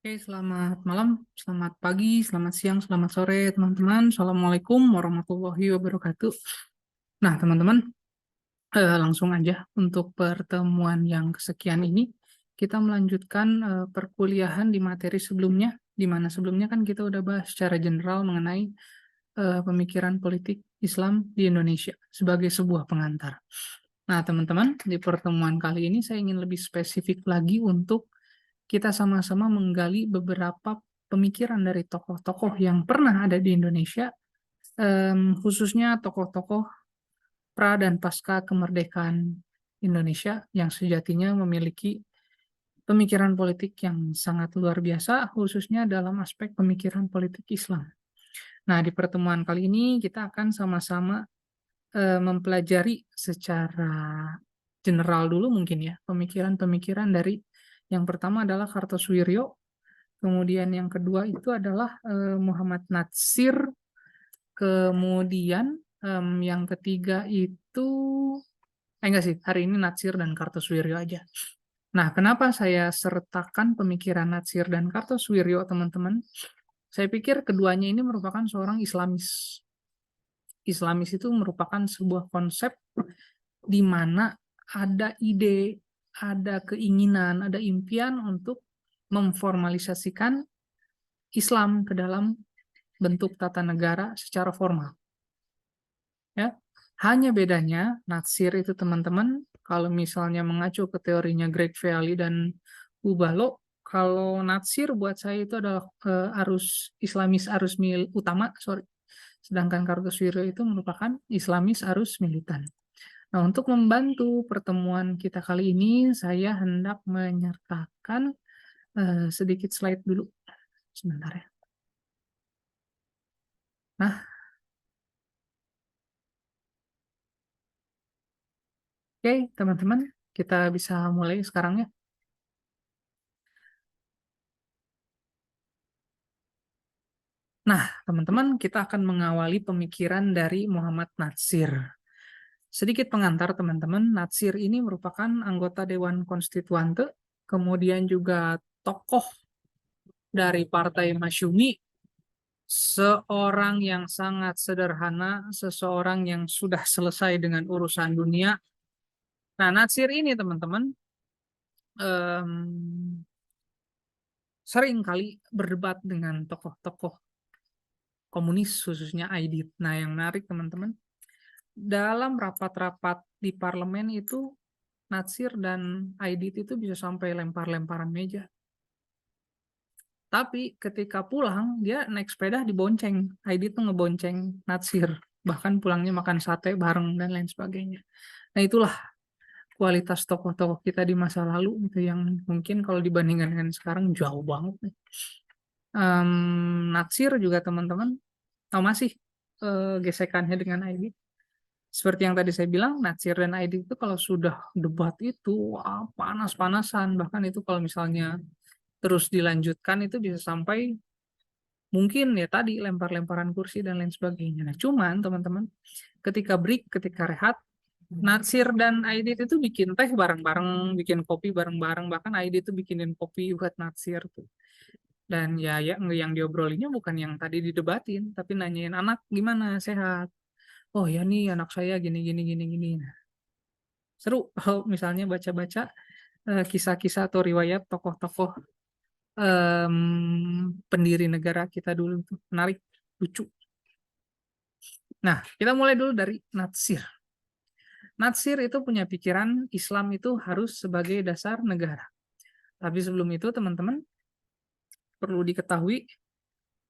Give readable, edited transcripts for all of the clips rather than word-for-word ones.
Oke, selamat malam, selamat pagi, selamat siang, selamat sore, teman-teman. Assalamualaikum warahmatullahi wabarakatuh. Nah, teman-teman, langsung aja untuk pertemuan yang kesekian ini, kita melanjutkan perkuliahan di materi sebelumnya, di mana sebelumnya kan kita udah bahas secara general mengenai pemikiran politik Islam di Indonesia sebagai sebuah pengantar. Nah, teman-teman, di pertemuan kali ini saya ingin lebih spesifik lagi untuk kita sama-sama menggali beberapa pemikiran dari tokoh-tokoh yang pernah ada di Indonesia, khususnya tokoh-tokoh pra dan pasca kemerdekaan Indonesia yang sejatinya memiliki pemikiran politik yang sangat luar biasa, khususnya dalam aspek pemikiran politik Islam. Nah, di pertemuan kali ini kita akan sama-sama mempelajari secara general dulu mungkin ya, pemikiran-pemikiran dari yang pertama adalah Kartosuwiryo. Kemudian yang kedua itu adalah Muhammad Natsir. Kemudian yang ketiga itu, enggak sih, hari ini Natsir dan Kartosuwiryo aja. Nah, kenapa saya sertakan pemikiran Natsir dan Kartosuwiryo, teman-teman? Saya pikir keduanya ini merupakan seorang Islamis. Islamis itu merupakan sebuah konsep di mana ada ide, ada keinginan, ada impian untuk memformalisasikan Islam ke dalam bentuk tata negara secara formal. Ya, hanya bedanya Natsir itu teman-teman, kalau misalnya mengacu ke teorinya Greg Veali dan Ubalo, kalau Natsir buat saya itu adalah arus Islamis arus utama, sorry. Sedangkan Kartosuwiryo itu merupakan Islamis arus militan. Nah, untuk membantu pertemuan kita kali ini, saya hendak menyertakan sedikit slide dulu. Sebentar ya. Nah, oke, teman-teman, kita bisa mulai sekarang ya. Nah, teman-teman, kita akan mengawali pemikiran dari Muhammad Natsir. Sedikit pengantar, teman-teman. Natsir ini merupakan anggota Dewan Konstituante, kemudian juga tokoh dari Partai Masyumi, seorang yang sangat sederhana, seseorang yang sudah selesai dengan urusan dunia. Nah, Natsir ini, teman-teman, sering kali berdebat dengan tokoh-tokoh komunis, khususnya Aidit. Nah, yang menarik, teman-teman, dalam rapat-rapat di parlemen itu Natsir dan Aidit itu bisa sampai lempar-lemparan meja. Tapi ketika pulang dia naik sepeda dibonceng. Aidit tuh ngebonceng Natsir. Bahkan pulangnya makan sate bareng dan lain sebagainya. Nah, itulah kualitas tokoh-tokoh kita di masa lalu itu yang mungkin kalau dibandingkan dengan sekarang jauh banget nih. Natsir juga teman-teman tahu masih gesekannya dengan Aidit. Seperti yang tadi saya bilang, Natsir dan Aidit itu kalau sudah debat itu wah, panas-panasan. Bahkan itu kalau misalnya terus dilanjutkan itu bisa sampai mungkin ya tadi lempar-lemparan kursi dan lain sebagainya. Nah, cuman teman-teman, ketika break, ketika rehat, Natsir dan Aidit itu bikin teh bareng-bareng, bikin kopi bareng-bareng. Bahkan Aidit itu bikinin kopi buat Natsir tuh. Dan ya yang diobrolinya bukan yang tadi didebatin, tapi nanyain anak gimana, sehat. Oh ya nih anak saya gini gini gini gini. Nah, seru kalau misalnya baca-baca kisah-kisah atau riwayat tokoh-tokoh pendiri negara kita dulu tuh menarik, lucu. Nah, kita mulai dulu dari Natsir. Natsir itu punya pikiran Islam itu harus sebagai dasar negara. Tapi sebelum itu teman-teman perlu diketahui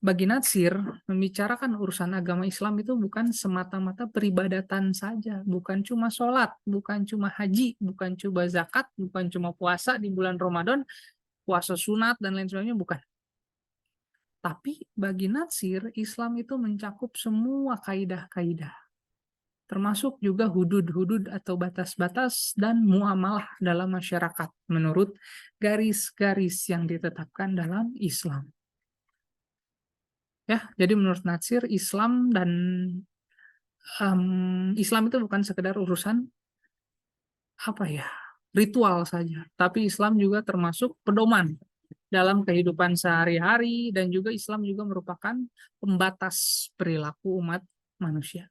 bagi Natsir, membicarakan urusan agama Islam itu bukan semata-mata peribadatan saja, bukan cuma sholat, bukan cuma haji, bukan cuma zakat, bukan cuma puasa di bulan Ramadan, puasa sunat, dan lain sebagainya, bukan. Tapi bagi Natsir, Islam itu mencakup semua kaidah-kaidah, termasuk juga hudud-hudud atau batas-batas dan muamalah dalam masyarakat, menurut garis-garis yang ditetapkan dalam Islam. Ya, jadi menurut Natsir Islam itu bukan sekedar urusan apa ya ritual saja, tapi Islam juga termasuk pedoman dalam kehidupan sehari-hari, dan juga Islam juga merupakan pembatas perilaku umat manusia.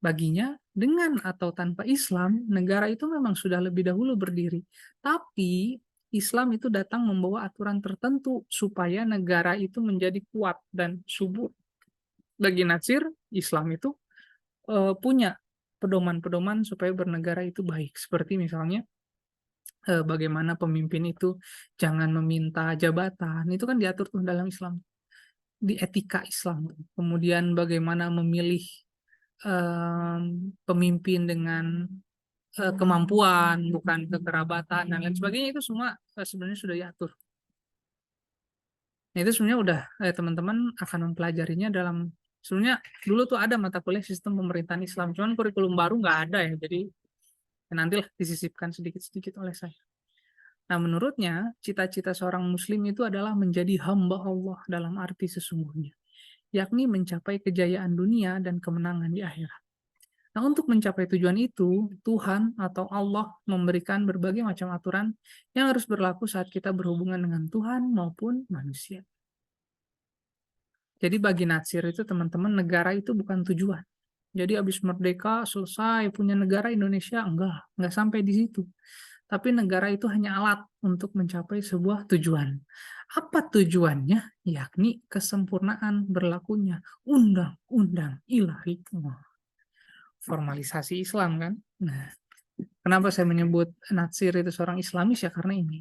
Baginya, dengan atau tanpa Islam, negara itu memang sudah lebih dahulu berdiri. Tapi Islam itu datang membawa aturan tertentu supaya negara itu menjadi kuat dan subur. Bagi Natsir, Islam itu punya pedoman-pedoman supaya bernegara itu baik. Seperti misalnya bagaimana pemimpin itu jangan meminta jabatan. Itu kan diatur tuh dalam Islam, di etika Islam. Kemudian bagaimana memilih pemimpin dengan kemampuan, bukan kekerabatan, dan lain sebagainya. Itu semua sebenarnya sudah diatur. Nah, itu sebenarnya udah teman-teman akan mempelajarinya dalam, sebenarnya dulu tuh ada mata kuliah sistem pemerintahan Islam, cuman kurikulum baru nggak ada ya, jadi nantilah disisipkan sedikit-sedikit oleh saya. Nah, menurutnya cita-cita seorang muslim itu adalah menjadi hamba Allah dalam arti sesungguhnya, yakni mencapai kejayaan dunia dan kemenangan di akhirat. Nah, untuk mencapai tujuan itu, Tuhan atau Allah memberikan berbagai macam aturan yang harus berlaku saat kita berhubungan dengan Tuhan maupun manusia. Jadi bagi Natsir itu teman-teman, negara itu bukan tujuan. Jadi habis merdeka selesai punya negara Indonesia, enggak sampai di situ. Tapi negara itu hanya alat untuk mencapai sebuah tujuan. Apa tujuannya? Yakni kesempurnaan berlakunya undang-undang ilahi. Formalisasi Islam kan. Nah, kenapa saya menyebut Natsir itu seorang Islamis ya karena ini.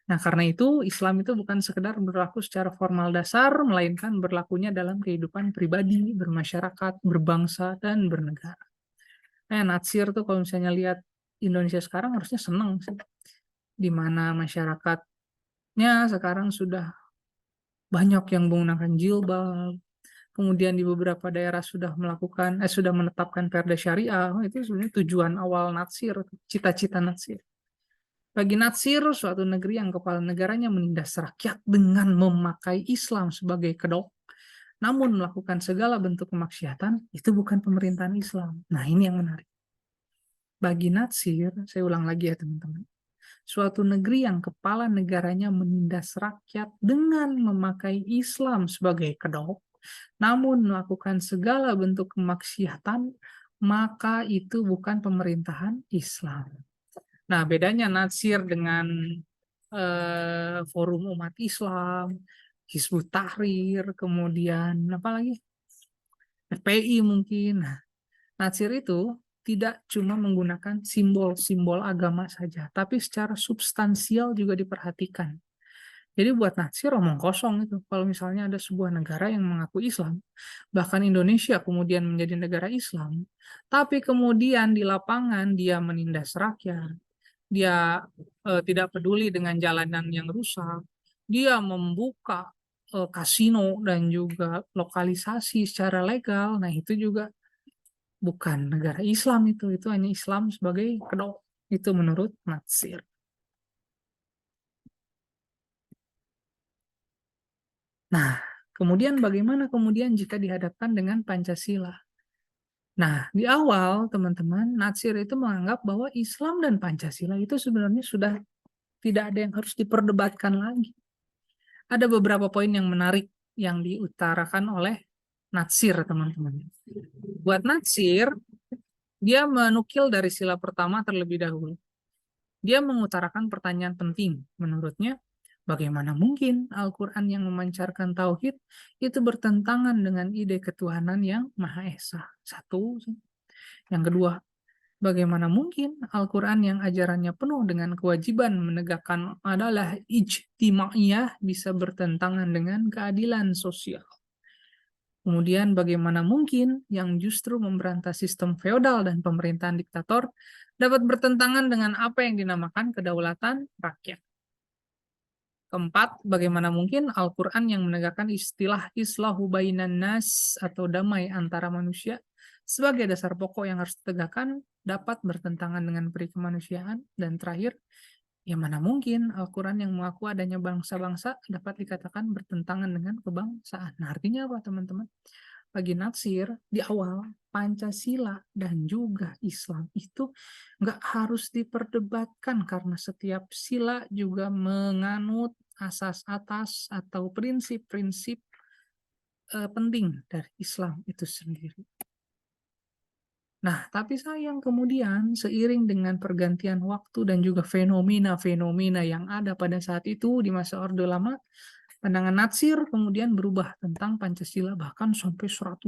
Nah, karena itu Islam itu bukan sekedar berlaku secara formal dasar, melainkan berlakunya dalam kehidupan pribadi, bermasyarakat, berbangsa, dan bernegara. Nah, Natsir tuh kalau misalnya lihat Indonesia sekarang harusnya senang sih. Di mana masyarakatnya sekarang sudah banyak yang menggunakan jilbab, kemudian di beberapa daerah sudah menetapkan perda syariah. Itu sebenarnya tujuan awal Natsir, cita-cita Natsir. Bagi Natsir, suatu negeri yang kepala negaranya menindas rakyat dengan memakai Islam sebagai kedok, namun melakukan segala bentuk kemaksiatan, itu bukan pemerintahan Islam. Nah, ini yang menarik. Bagi Natsir, saya ulang lagi ya teman-teman, suatu negeri yang kepala negaranya menindas rakyat dengan memakai Islam sebagai kedok, namun melakukan segala bentuk kemaksiatan, maka itu bukan pemerintahan Islam. Nah, bedanya Natsir dengan Forum Umat Islam, Hizbut Tahrir, kemudian apa lagi? FPI mungkin. Nah, Natsir itu tidak cuma menggunakan simbol-simbol agama saja, tapi secara substansial juga diperhatikan. Jadi buat Natsir omong kosong itu. Kalau misalnya ada sebuah negara yang mengaku Islam, bahkan Indonesia kemudian menjadi negara Islam, tapi kemudian di lapangan dia menindas rakyat, dia tidak peduli dengan jalanan yang rusak, dia membuka kasino dan juga lokalisasi secara legal. Nah, itu juga bukan negara Islam, itu hanya Islam sebagai kedok. Itu menurut Natsir. Nah, kemudian bagaimana kemudian jika dihadapkan dengan Pancasila? Nah, di awal teman-teman, Natsir itu menganggap bahwa Islam dan Pancasila itu sebenarnya sudah tidak ada yang harus diperdebatkan lagi. Ada beberapa poin yang menarik yang diutarakan oleh Natsir, teman-teman. Buat Natsir, dia menukil dari sila pertama terlebih dahulu. Dia mengutarakan pertanyaan penting. Menurutnya, bagaimana mungkin Al-Quran yang memancarkan tauhid itu bertentangan dengan ide ketuhanan yang Maha Esa? Satu. Yang kedua, bagaimana mungkin Al-Quran yang ajarannya penuh dengan kewajiban menegakkan adalah ijtimaiyah bisa bertentangan dengan keadilan sosial? Kemudian bagaimana mungkin yang justru memberantas sistem feodal dan pemerintahan diktator dapat bertentangan dengan apa yang dinamakan kedaulatan rakyat? Keempat, bagaimana mungkin Al-Quran yang menegakkan istilah islahu bainan nas atau damai antara manusia sebagai dasar pokok yang harus ditegakkan dapat bertentangan dengan peri kemanusiaan? Dan terakhir, ya mana mungkin Al-Quran yang mengaku adanya bangsa-bangsa dapat dikatakan bertentangan dengan kebangsaan? Nah, artinya apa teman-teman? Bagi Natsir, di awal Pancasila dan juga Islam itu nggak harus diperdebatkan karena setiap sila juga menganut asas atas atau prinsip-prinsip penting dari Islam itu sendiri. Nah, tapi sayang kemudian seiring dengan pergantian waktu dan juga fenomena-fenomena yang ada pada saat itu di masa Orde Lama, pandangan Natsir kemudian berubah tentang Pancasila bahkan sampai 100%.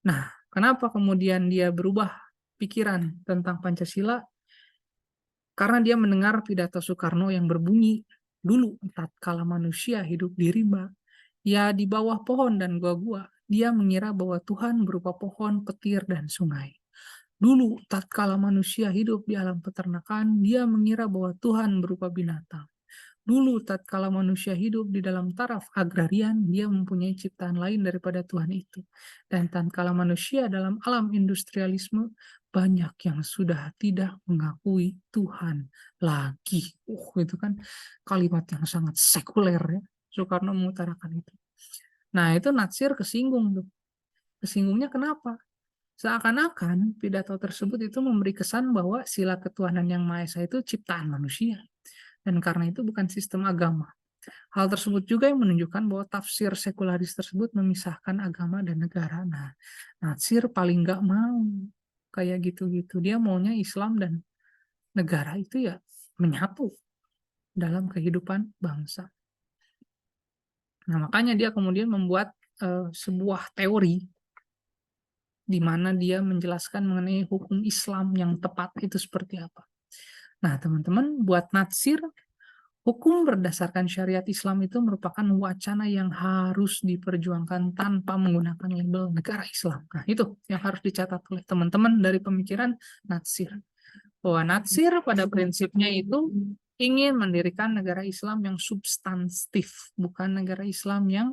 Nah, kenapa kemudian dia berubah pikiran tentang Pancasila? Karena dia mendengar pidato Soekarno yang berbunyi, dulu tatkala manusia hidup di rimba, ya di bawah pohon dan gua-gua, dia mengira bahwa Tuhan berupa pohon, petir, dan sungai. Dulu tatkala manusia hidup di alam peternakan, dia mengira bahwa Tuhan berupa binatang. Dulu tatkala manusia hidup di dalam taraf agrarian, dia mempunyai ciptaan lain daripada Tuhan itu. Dan tatkala manusia dalam alam industrialisme, banyak yang sudah tidak mengakui Tuhan lagi. Itu kan kalimat yang sangat sekuler ya. Soekarno mengutarakan itu. Nah, itu Natsir kesinggung tuh. Kesinggungnya kenapa? Seakan-akan pidato tersebut itu memberi kesan bahwa sila ketuhanan yang Maha Esa itu ciptaan manusia. Dan karena itu bukan sistem agama. Hal tersebut juga yang menunjukkan bahwa tafsir sekularis tersebut memisahkan agama dan negara. Nah, Natsir paling nggak mau kayak gitu-gitu. Dia maunya Islam dan negara itu ya menyatu dalam kehidupan bangsa. Nah, makanya dia kemudian membuat sebuah teori di mana dia menjelaskan mengenai hukum Islam yang tepat itu seperti apa. Nah, teman-teman, buat Natsir, hukum berdasarkan syariat Islam itu merupakan wacana yang harus diperjuangkan tanpa menggunakan label negara Islam. Nah, itu yang harus dicatat oleh teman-teman dari pemikiran Natsir. Bahwa Natsir pada prinsipnya itu ingin mendirikan negara Islam yang substantif, bukan negara Islam yang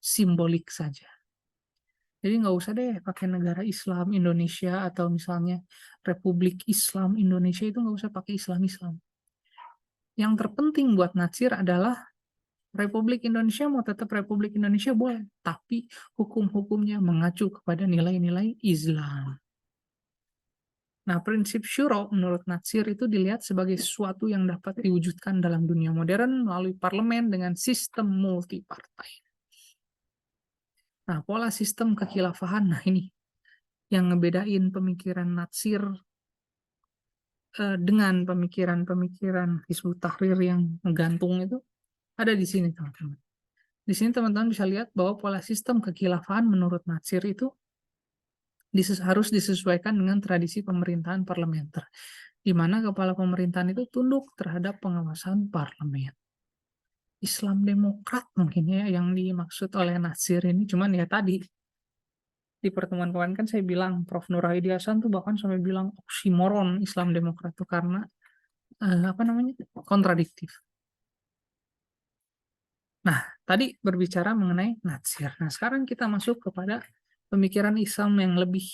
simbolik saja. Jadi nggak usah deh pakai negara Islam Indonesia atau misalnya Republik Islam Indonesia, itu nggak usah pakai Islam-Islam. Yang terpenting buat Natsir adalah Republik Indonesia mau tetap Republik Indonesia boleh, tapi hukum-hukumnya mengacu kepada nilai-nilai Islam. Nah, prinsip syuro menurut Natsir itu dilihat sebagai sesuatu yang dapat diwujudkan dalam dunia modern melalui parlemen dengan sistem multipartai. Nah, pola sistem kekhilafahan, nah ini yang ngebedain pemikiran Natsir dengan pemikiran-pemikiran Hizbut Tahrir yang menggantung itu ada di sini, teman-teman. Di sini teman-teman bisa lihat bahwa pola sistem kekhilafahan menurut Natsir itu harus disesuaikan dengan tradisi pemerintahan parlementer, di mana kepala pemerintahan itu tunduk terhadap pengawasan parlemen. Islam demokrat mungkin ya yang dimaksud oleh Natsir ini, cuman ya tadi di pertemuan kemarin kan saya bilang, Prof. Nur Hadi Hasan tuh bahkan sampai bilang oksimoron Islam demokrat itu karena kontradiktif. Nah, tadi berbicara mengenai Natsir. Nah, sekarang kita masuk kepada pemikiran Islam yang lebih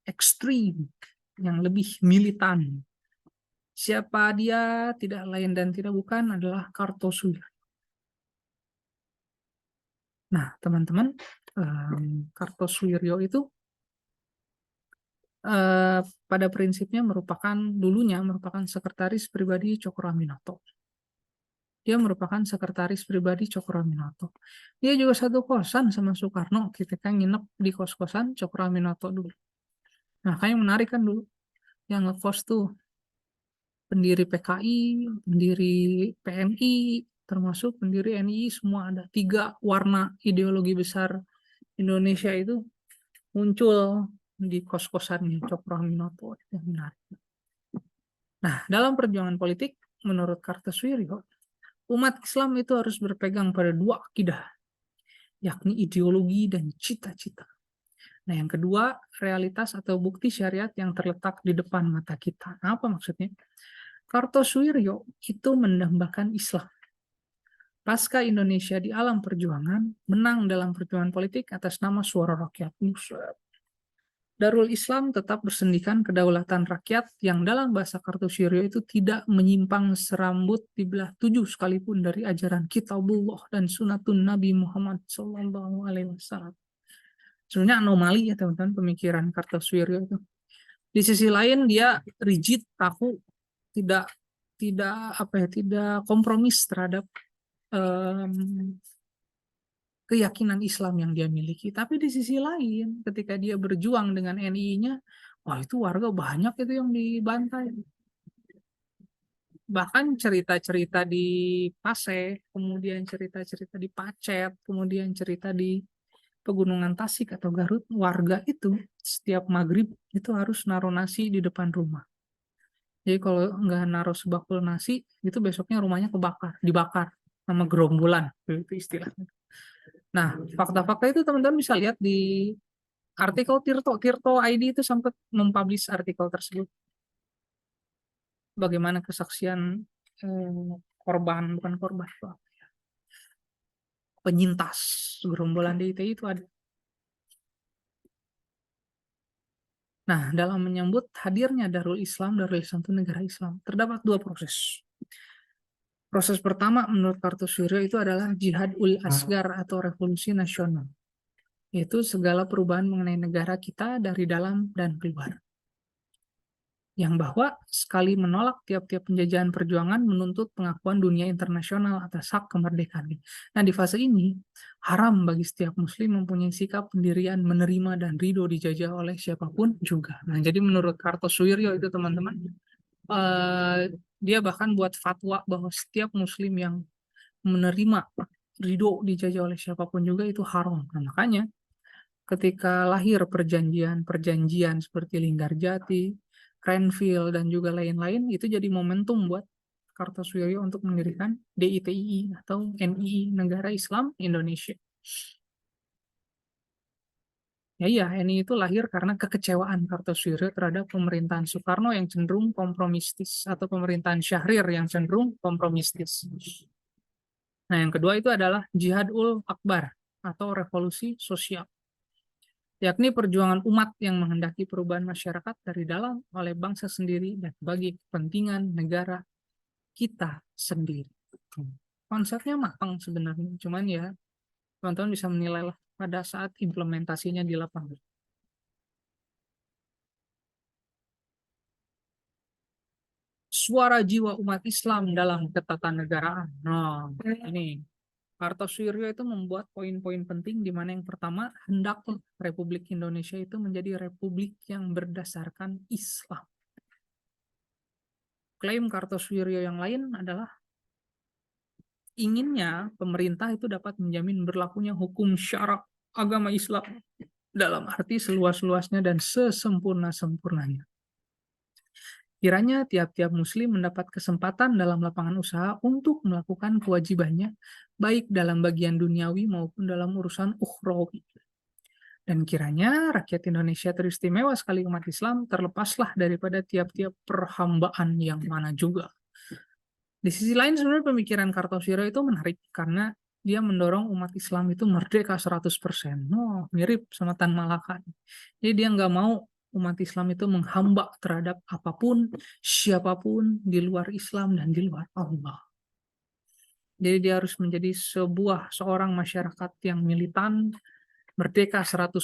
ekstrim, yang lebih militan. Siapa dia? Tidak lain dan tidak bukan adalah Kartosuwiryo. Nah, teman-teman, Kartosuwiryo itu pada prinsipnya dulunya merupakan sekretaris pribadi Cokroaminoto. Dia merupakan sekretaris pribadi Cokroaminoto. Dia juga satu kosan sama Soekarno, kita kan nginep di kos-kosan Cokroaminoto dulu. Nah, kayak menarik kan dulu, yang ngekos tuh pendiri PKI, pendiri PNI, termasuk pendiri NI, semua ada. 3 warna ideologi besar Indonesia itu muncul di kos-kosannya Cokroaminoto. Yang menarik. Nah, dalam perjuangan politik, menurut Kartosuwiryo, umat Islam itu harus berpegang pada 2 akidah, yakni ideologi dan cita-cita. Nah, yang kedua, realitas atau bukti syariat yang terletak di depan mata kita. Nah, apa maksudnya? Kartosuwiryo itu mendambakan Islam. Pasca Indonesia di alam perjuangan, menang dalam perjuangan politik atas nama suara rakyat. Darul Islam tetap bersendikan kedaulatan rakyat yang dalam bahasa Kartosuwiryo itu tidak menyimpang serambut dibelah 7 sekalipun dari ajaran Kitabullah dan Sunnatun Nabi Muhammad SAW. Sebenarnya anomali ya teman-teman pemikiran Kartosuwiryo itu. Di sisi lain dia rigid, kaku, tidak tidak kompromis terhadap em, keyakinan Islam yang dia miliki. Tapi di sisi lain, ketika dia berjuang dengan NI-nya, wah itu warga banyak itu yang dibantai. Bahkan cerita-cerita di Paseh, kemudian cerita-cerita di Pacet, kemudian cerita di Pegunungan Tasik atau Garut, warga itu setiap maghrib itu harus naruh nasi di depan rumah. Jadi kalau nggak naruh sebakul nasi, itu besoknya rumahnya dibakar sama gerombolan, itu istilahnya. Nah, fakta-fakta itu teman-teman bisa lihat di artikel Tirto ID itu sempat mempublish artikel tersebut. Bagaimana kesaksian korban, bukan korban, penyintas gerombolan DITI itu ada. Nah, dalam menyambut hadirnya Darul Islam itu negara Islam, terdapat dua proses. Proses pertama menurut Kartosuwiryo itu adalah jihad ul asgar atau revolusi nasional, yaitu segala perubahan mengenai negara kita dari dalam dan keluar. Yang bahwa sekali menolak tiap-tiap penjajahan perjuangan menuntut pengakuan dunia internasional atas hak kemerdekaan. Nah, di fase ini, haram bagi setiap muslim mempunyai sikap pendirian menerima dan ridho dijajah oleh siapapun juga. Nah, jadi menurut Kartosuwiryo itu teman-teman, dia bahkan buat fatwa bahwa setiap muslim yang menerima ridho dijajah oleh siapapun juga itu haram. Nah, makanya ketika lahir perjanjian-perjanjian seperti Linggarjati, Renville, dan juga lain-lain, itu jadi momentum buat Kartosuwiryo untuk mendirikan DITII atau NII, Negara Islam Indonesia. Ya iya, NII itu lahir karena kekecewaan Kartosuwiryo terhadap pemerintahan Soekarno yang cenderung kompromistis atau pemerintahan Syahrir yang cenderung kompromistis. Nah, yang kedua itu adalah Jihad ul Akbar atau revolusi sosial, yakni perjuangan umat yang menghendaki perubahan masyarakat dari dalam oleh bangsa sendiri dan bagi kepentingan negara kita sendiri. Konsepnya matang sebenarnya, cuman ya teman-teman bisa menilai lah pada saat implementasinya di lapangan. Suara jiwa umat Islam dalam ketatanegaraan. Nah, ini Kartosuwiryo itu membuat poin-poin penting di mana yang pertama, hendak Republik Indonesia itu menjadi republik yang berdasarkan Islam. Klaim Kartosuwiryo yang lain adalah inginnya pemerintah itu dapat menjamin berlakunya hukum syara agama Islam dalam arti seluas-luasnya dan sesempurna-sempurnanya. Kiranya tiap-tiap muslim mendapat kesempatan dalam lapangan usaha untuk melakukan kewajibannya, baik dalam bagian duniawi maupun dalam urusan ukhrawi. Dan kiranya rakyat Indonesia teristimewa sekali umat Islam terlepaslah daripada tiap-tiap perhambaan yang mana juga. Di sisi lain sebenarnya pemikiran Kartosuwiryo itu menarik karena dia mendorong umat Islam itu merdeka 100%. Oh, mirip sama Tan Malaka. Jadi dia nggak mau umat Islam itu menghamba terhadap apapun, siapapun di luar Islam dan di luar Allah. Jadi dia harus menjadi seorang masyarakat yang militan, merdeka 100%,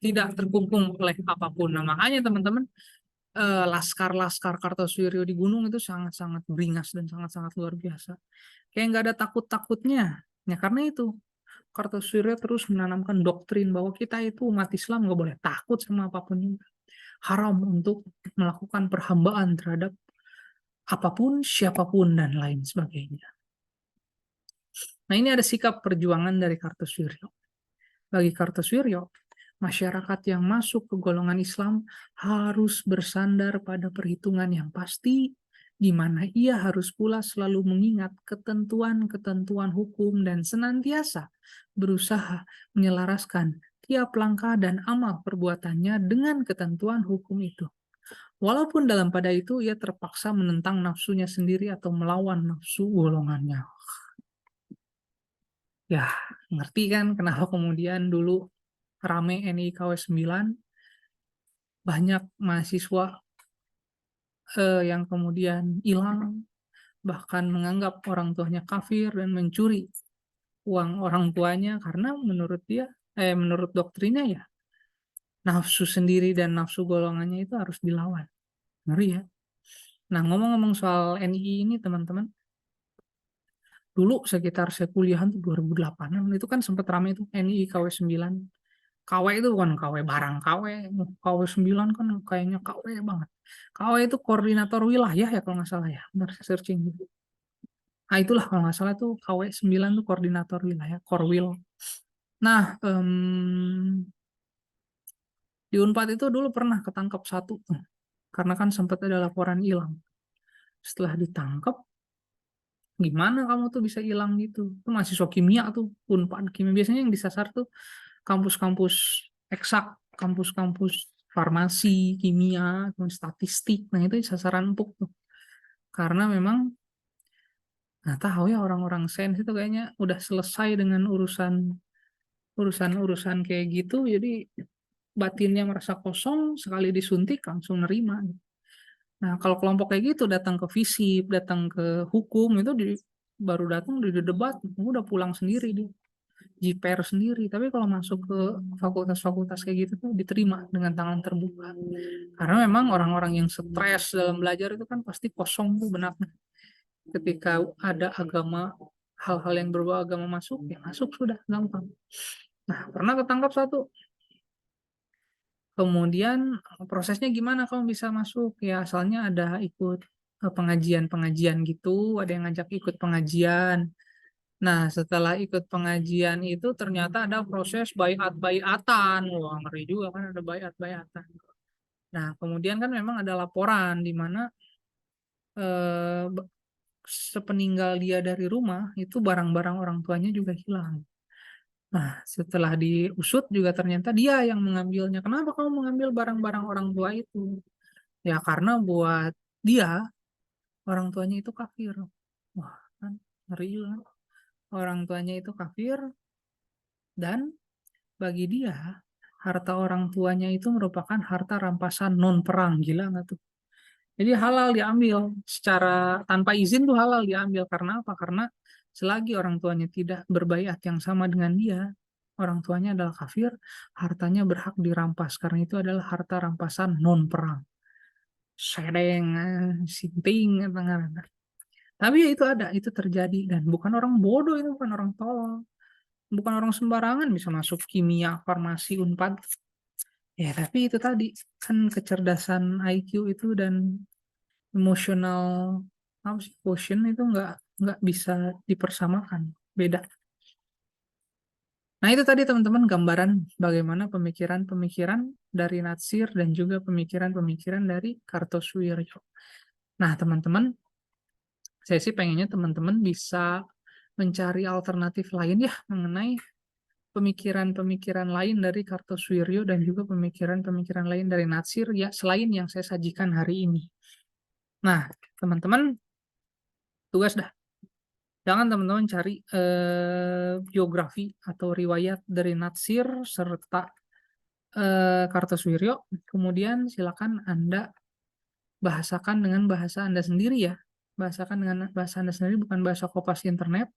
tidak terkungkung oleh apapun. Nah, makanya teman-teman, laskar-laskar Kartosuwiryo di gunung itu sangat-sangat beringas dan sangat-sangat luar biasa. Kayak nggak ada takut-takutnya. Ya karena itu, Kartosuwiryo terus menanamkan doktrin bahwa kita itu umat Islam nggak boleh takut sama apapun. Haram untuk melakukan perhambaan terhadap apapun, siapapun, dan lain sebagainya. Nah, ini ada sikap perjuangan dari Kartosuwiryo. Bagi Kartosuwiryo, masyarakat yang masuk ke golongan Islam harus bersandar pada perhitungan yang pasti, di mana ia harus pula selalu mengingat ketentuan-ketentuan hukum dan senantiasa berusaha menyelaraskan tiap langkah dan amal perbuatannya dengan ketentuan hukum itu. Walaupun dalam pada itu ia terpaksa menentang nafsunya sendiri atau melawan nafsu golongannya. Ya, ngerti kan kenapa kemudian dulu rame NIKW 9, banyak mahasiswa yang kemudian hilang, bahkan menganggap orang tuanya kafir dan mencuri uang orang tuanya karena menurut dia menurut doktrinnya ya nafsu sendiri dan nafsu golongannya itu harus dilawan. Ngeri ya. Nah, ngomong-ngomong soal NI ini teman-teman, dulu sekitar saya kuliahan tuh 2008-an itu kan sempat ramai itu NI KW 9. KW itu bukan KW barang KW, KW 9 kan kayaknya KW banget. KW itu koordinator wilayah ya kalau nggak salah ya, benar saya searching gitu. Nah itulah kalau nggak salah tuh KW 9 tuh koordinator wilayah, Korwil. Nah, di Unpad itu dulu pernah ketangkap satu tuh, karena kan sempat ada laporan hilang. Setelah ditangkap, gimana kamu tuh bisa hilang gitu? Itu mahasiswa kimia tuh, Unpad kimia. Biasanya yang disasar tuh kampus-kampus eksak, kampus-kampus farmasi, kimia, statistik. Nah itu sasaran empuk tuh. Karena memang, nah tahu ya orang-orang sains itu kayaknya udah selesai dengan urusan kayak gitu, jadi batinnya merasa kosong, sekali disuntik langsung nerima. Nah, kalau kelompok kayak gitu datang ke FISIP, datang ke hukum itu baru datang di debat, udah pulang sendiri dia, JPR sendiri. Tapi kalau masuk ke fakultas-fakultas kayak gitu tuh diterima dengan tangan terbuka. Karena memang orang-orang yang stres dalam belajar itu kan pasti kosong tuh benaknya. Ketika ada agama, hal-hal yang berbau agama masuk, ya masuk sudah gampang. Nah, pernah ketangkap satu. Kemudian prosesnya gimana kamu bisa masuk? Ya asalnya ada ikut pengajian-pengajian gitu, ada yang ngajak ikut pengajian. Nah, setelah ikut pengajian itu ternyata ada proses baiat-baiatan. Wah, ngeri juga kan ada baiat-baiatan. Nah, kemudian kan memang ada laporan di mana eh, sepeninggal dia dari rumah itu barang-barang orang tuanya juga hilang. Nah, setelah diusut juga ternyata dia yang mengambilnya. Kenapa kamu mengambil barang-barang orang tua itu? Ya karena buat dia orang tuanya itu kafir. Wah, kan ngeri juga. Orang tuanya itu kafir dan bagi dia harta orang tuanya itu merupakan harta rampasan non perang. Gila nggak tuh? Jadi halal diambil secara tanpa izin tuh halal diambil karena apa? Karena selagi orang tuanya tidak berbaiat yang sama dengan dia, orang tuanya adalah kafir, hartanya berhak dirampas karena itu adalah harta rampasan non perang. Sedeng, sinting, tapi ya itu ada, itu terjadi dan bukan orang bodoh itu bukan orang tolol, bukan orang sembarangan bisa masuk kimia, farmasi, Unpad. Ya tapi itu tadi kan kecerdasan IQ itu dan emosional apa sih quotient itu nggak bisa dipersamakan, beda. Nah itu tadi teman-teman gambaran bagaimana pemikiran-pemikiran dari Natsir dan juga pemikiran-pemikiran dari Kartosuwiryo. Nah teman-teman, saya sih pengennya teman-teman bisa mencari alternatif lain ya mengenai pemikiran-pemikiran lain dari Kartosuwiryo dan juga pemikiran-pemikiran lain dari Natsir ya selain yang saya sajikan hari ini. Nah teman-teman, tugas dah. Jangan teman-teman cari biografi atau riwayat dari Natsir serta Kartosuwiryo, kemudian silakan Anda bahasakan dengan bahasa Anda sendiri ya. Bahasakan dengan bahasa Anda sendiri, bukan bahasa kopas internet.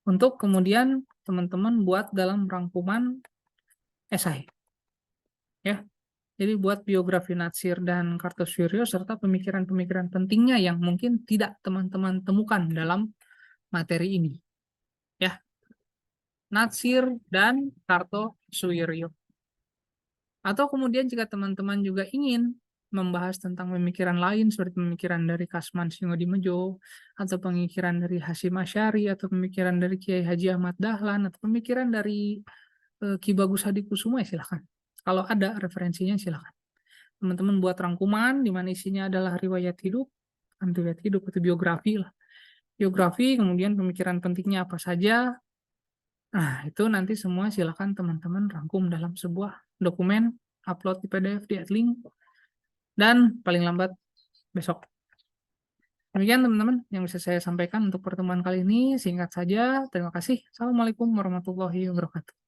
Untuk kemudian teman-teman buat dalam rangkuman esai. Ya. Jadi buat biografi Natsir dan Kartosuwiryo serta pemikiran-pemikiran pentingnya yang mungkin tidak teman-teman temukan dalam materi ini. Ya. Natsir dan Kartosuwiryo. Atau kemudian jika teman-teman juga ingin membahas tentang pemikiran lain seperti pemikiran dari Kasman Singodimejo atau pemikiran dari Hasyim Asy'ari atau pemikiran dari Kiai Haji Ahmad Dahlan atau pemikiran dari Ki Bagus Hadikusuma ya silahkan. Kalau ada referensinya silahkan. Teman-teman buat rangkuman di mana isinya adalah riwayat hidup atau biografi lah. Biografi, kemudian pemikiran pentingnya apa saja. Nah, itu nanti semua silahkan teman-teman rangkum dalam sebuah dokumen, upload di PDF di Adlink, dan paling lambat besok. Demikian teman-teman yang bisa saya sampaikan untuk pertemuan kali ini. Singkat saja, terima kasih. Assalamualaikum warahmatullahi wabarakatuh.